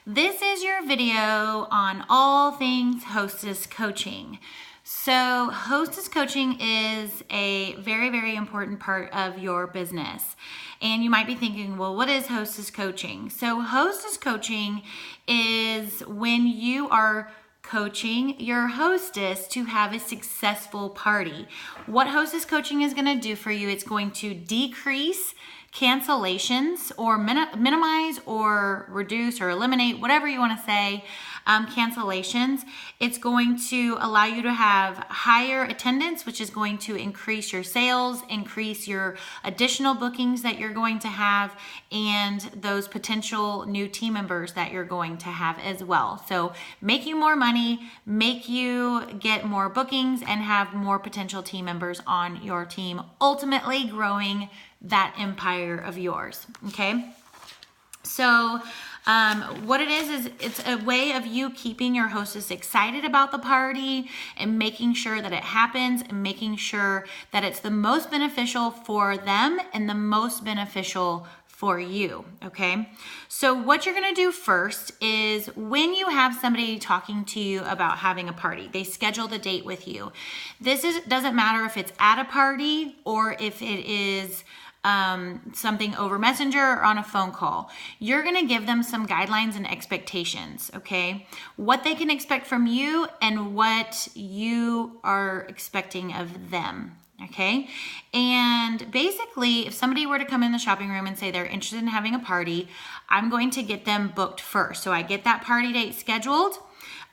This is your video on all things Hostess Coaching. So Hostess Coaching is a very, very important part of your business. And you might be thinking, well, what is Hostess Coaching? So Hostess Coaching is when you are coaching your hostess to have a successful party. What Hostess Coaching is going to do for you, it's going to decrease cancellations or minimize or reduce or eliminate, whatever you want to say, cancellations. It's going to allow you to have higher attendance, which is going to increase your sales, increase your additional bookings that you're going to have, and those potential new team members that you're going to have as well. So make you more money, make you get more bookings, and have more potential team members on your team, ultimately growing that empire of yours. Okay. So what it is it's a way of you keeping your hostess excited about the party and making sure that it happens and making sure that it's the most beneficial for them and the most beneficial for you. Okay. So what you're going to do first is when you have somebody talking to you about having a party, they schedule the date with you. Doesn't matter if it's at a party or if it is something over Messenger or on a phone call. You're going to give them some guidelines and expectations, okay? What they can expect from you and what you are expecting of them, okay? And basically, if somebody were to come in the shopping room and say they're interested in having a party, I'm going to get them booked first. So I get that party date scheduled.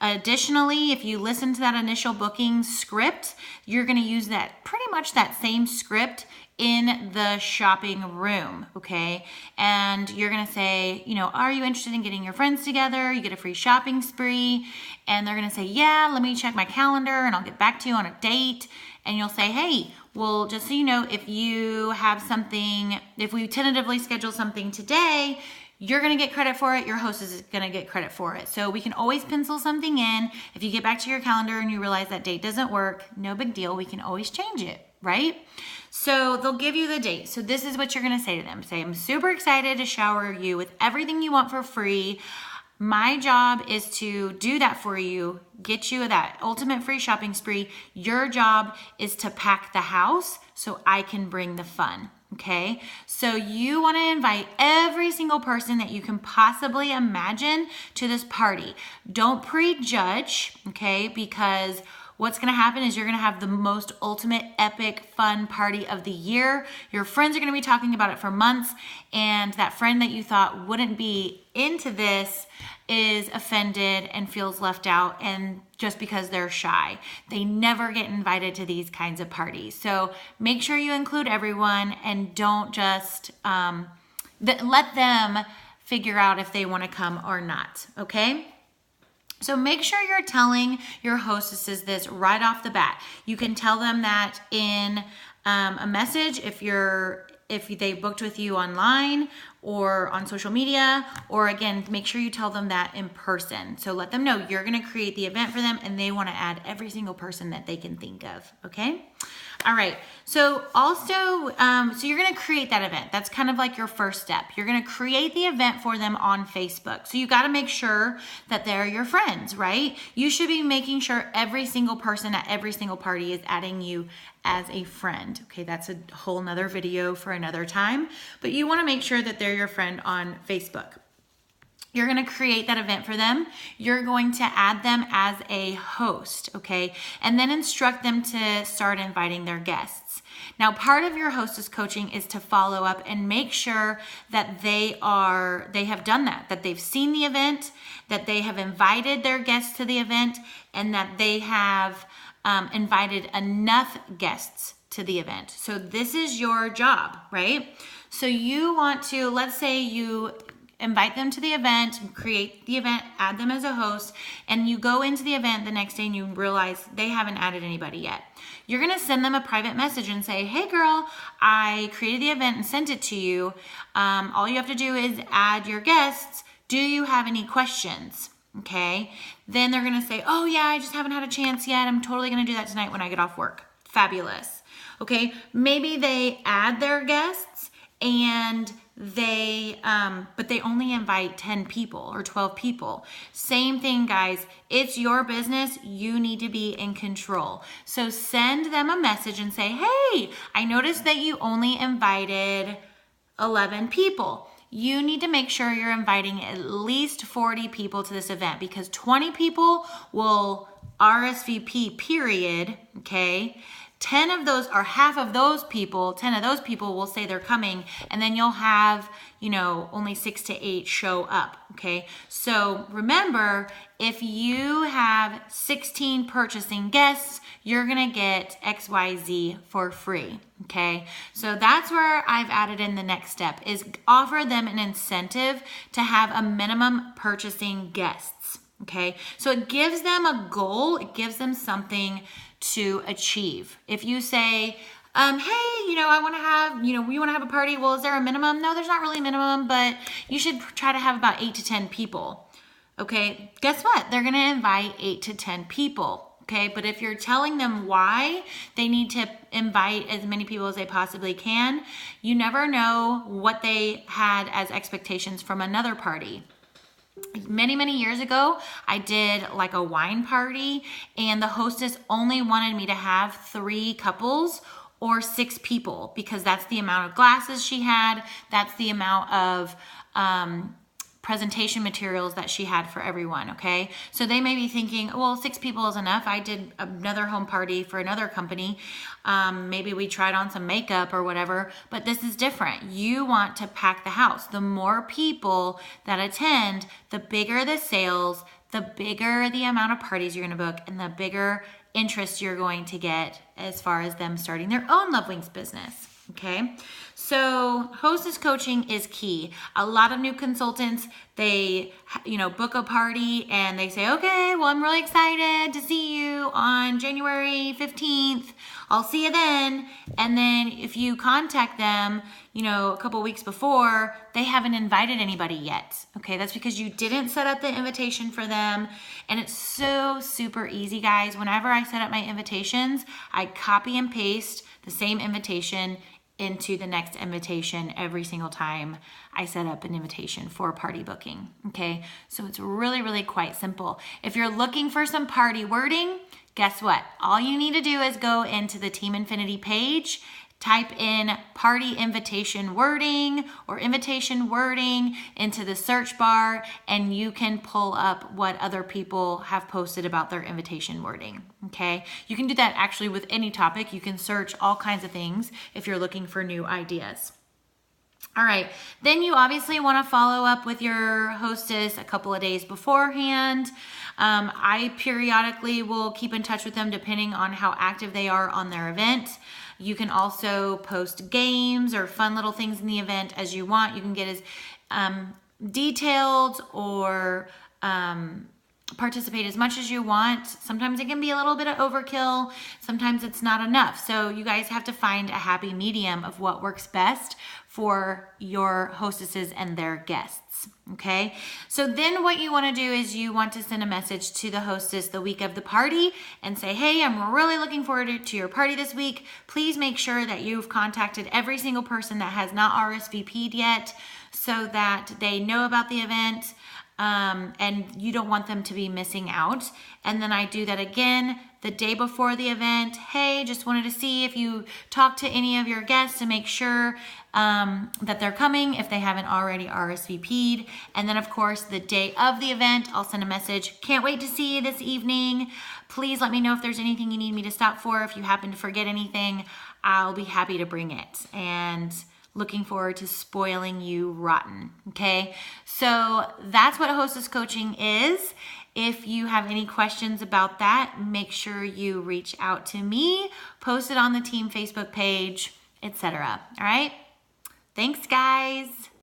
Additionally, if you listen to that initial booking script, you're going to use that pretty much that same script in the shopping room, okay? And you're gonna say, are you interested in getting your friends together? You get a free shopping spree. And they're gonna say, yeah, let me check my calendar and I'll get back to you on a date. And you'll say, hey, well, just so you know, if we tentatively schedule something today, you're going to get credit for it. Your hostess is going to get credit for it. So we can always pencil something in. If you get back to your calendar and you realize that date doesn't work, no big deal. We can always change it, right? So they'll give you the date. So this is what you're going to say to them. Say, I'm super excited to shower you with everything you want for free. My job is to do that for you, get you that ultimate free shopping spree. Your job is to pack the house so I can bring the fun. Okay, so you want to invite every single person that you can possibly imagine to this party. Don't prejudge, okay, because what's going to happen is you're going to have the most ultimate epic fun party of the year. Your friends are going to be talking about it for months, and that friend that you thought wouldn't be into this is offended and feels left out, and just because they're shy. They never get invited to these kinds of parties. So make sure you include everyone and don't just let them figure out if they want to come or not, okay? So make sure you're telling your hostesses this right off the bat. You can tell them that in a message if they booked with you online or on social media, or again, make sure you tell them that in person. So let them know you're going to create the event for them and they want to add every single person that they can think of. Okay. All right. So also, so you're going to create that event. That's kind of like your first step. You're going to create the event for them on Facebook. So you got to make sure that they're your friends, right? You should be making sure every single person at every single party is adding you as a friend. Okay. That's a whole nother video for another time, but you want to make sure that they're your friend on Facebook. You're going to create that event for them. You're going to add them as a host, okay? And then instruct them to start inviting their guests. Now, part of your hostess coaching is to follow up and make sure that they have done that they've seen the event, that they have invited their guests to the event, and that they have invited enough guests to the event. So this is your job, right? So you want to, let's say you invite them to the event, create the event, add them as a host, and you go into the event the next day and you realize they haven't added anybody yet. You're going to send them a private message and say, hey girl, I created the event and sent it to you. All you have to do is add your guests. Do you have any questions? Okay. Then they're going to say, oh yeah, I just haven't had a chance yet. I'm totally going to do that tonight when I get off work. Fabulous. Okay. Maybe they add their guests and but they only invite 10 people or 12 people. Same thing, guys. It's your business. You need to be in control. So send them a message and say, hey, I noticed that you only invited 11 people. You need to make sure you're inviting at least 40 people to this event, because 20 people will RSVP, period, okay? 10 of those, or half of those people, 10 of those people will say they're coming, and then you'll have, only 6 to 8 show up, okay? So remember, if you have 16 purchasing guests, you're gonna get XYZ for free, okay? So that's where I've added in the next step, is offer them an incentive to have a minimum purchasing guests, okay? So it gives them a goal, it gives them something to achieve. If you say, hey, I want to have, we want to have a party. Well, is there a minimum? No, there's not really a minimum, but you should try to have about 8 to 10 people. Okay, guess what? They're going to invite 8 to 10 people. Okay, but if you're telling them why they need to invite as many people as they possibly can, you never know what they had as expectations from another party. Many years ago, I did like a wine party, and the hostess only wanted me to have 3 couples or 6 people, because that's the amount of glasses she had. That's the amount of presentation materials that she had for everyone, okay? So they may be thinking, well, 6 people is enough. I did another home party for another company. Maybe we tried on some makeup or whatever, but this is different. You want to pack the house. The more people that attend, the bigger the sales, the bigger the amount of parties you're gonna book, and the bigger interest you're going to get as far as them starting their own Love Wings business. Okay, so Hostess Coaching is key. A lot of new consultants, they, book a party and they say, okay, well, I'm really excited to see you on January 15th. I'll see you then. And then if you contact them, a couple weeks before, they haven't invited anybody yet. Okay, that's because you didn't set up the invitation for them. And it's so super easy, guys. Whenever I set up my invitations, I copy and paste the same invitation into the next invitation every single time I set up an invitation for party booking. Okay, so it's really quite simple. If you're looking for some party wording, guess what? All you need to do is go into the Team Infinity page, type in party invitation wording or invitation wording into the search bar, and you can pull up what other people have posted about their invitation wording, okay? You can do that actually with any topic. You can search all kinds of things if you're looking for new ideas. All right, then you obviously want to follow up with your hostess a couple of days beforehand. I periodically will keep in touch with them depending on how active they are on their event. You can also post games or fun little things in the event as you want. You can get as detailed or participate as much as you want. Sometimes it can be a little bit of overkill. Sometimes it's not enough. So you guys have to find a happy medium of what works best for your hostesses and their guests, okay? So then what you want to do is you want to send a message to the hostess the week of the party and say, hey, I'm really looking forward to your party this week. Please make sure that you've contacted every single person that has not RSVP'd yet so that they know about the event. And you don't want them to be missing out. And then I do that again the day before the event. Hey, just wanted to see if you talked to any of your guests to make sure that they're coming if they haven't already RSVP'd. And then of course the day of the event, I'll send a message. Can't wait to see you this evening. Please let me know if there's anything you need me to stop for. If you happen to forget anything, I'll be happy to bring it. And looking forward to spoiling you rotten, okay? So that's what Hostess Coaching is. If you have any questions about that, make sure you reach out to me, post it on the team Facebook page, etc. All right? Thanks, guys.